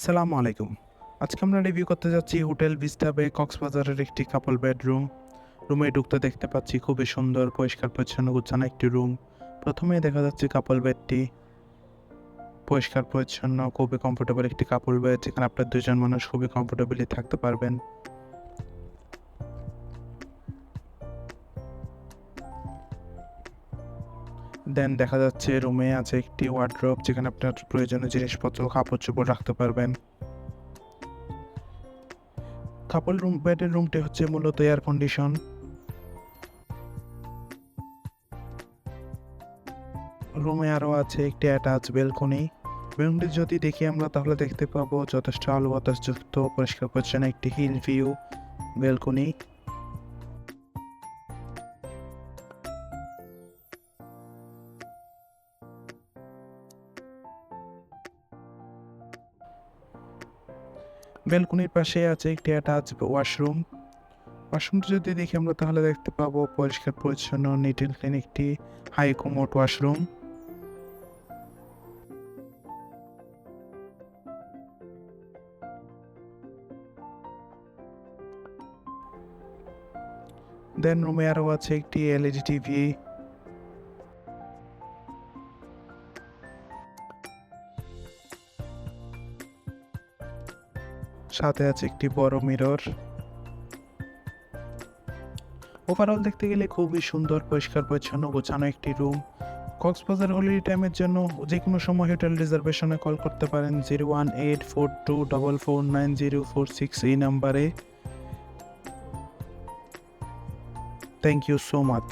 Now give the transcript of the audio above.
সালামু আলাইকুম। আজকে আমরা রিভিউ করতে যাচ্ছি হোটেল ভিস্টা বে কক্সবাজারের একটি কাপল বেডরুম। রুমে ঢুকতে দেখতে পাচ্ছি খুবই সুন্দর পরিষ্কার পরিচ্ছন্ন গুছানো একটি রুম। প্রথমেই দেখা যাচ্ছে কাপল বেডটি পরিষ্কার পরিচ্ছন্ন খুবই কমফোর্টেবল একটি কাপল বেড, যেখানে আপনার দুজন মানুষ খুবই কমফোর্টেবলি থাকতে পারবেন। দেন দেখা যাচ্ছে রুমে আছে একটি ওয়ার্ডরোব, যেখানে আপনার প্রয়োজনীয় জিনিসপত্র কাপড় চোপড় রাখতে পারবেন। কাপল বেডের রুমটি হচ্ছে মূলত এয়ার কন্ডিশন। রুমে আরও আছে একটি অ্যাটাচ বেলকনি। বেলকনি যদি দেখি আমরা তাহলে দেখতে পাবো যথেষ্ট আলো বাতাসযুক্ত পরিষ্কার পরিচ্ছন্ন একটি হিল ভিউ বেলকনি। বেলকনির পাশে আছে একটি অ্যাটাচ ওয়াশরুম। ওয়াশরুমটি যদি দেখি আমরা তাহলে দেখতে পাবো পরিষ্কার পরিচ্ছন্ন নিট অ্যান্ড ক্লিন একটি হাই কমোড ওয়াশরুম। দেন রুমে আরও আছে একটি এলইডি টিভি। সাথে আছে একটি বড় মিরর। ওভারঅল দেখতে গেলে খুবই সুন্দর পরিষ্কার পরিচ্ছন্ন গোছানো একটি রুম। কক্সবাজার হলিডে টাইমের জন্য যে কোনো সময় হোটেল রিজার্ভেশনে কল করতে পারেন 01842449046 এই নাম্বারে। Thank you so much.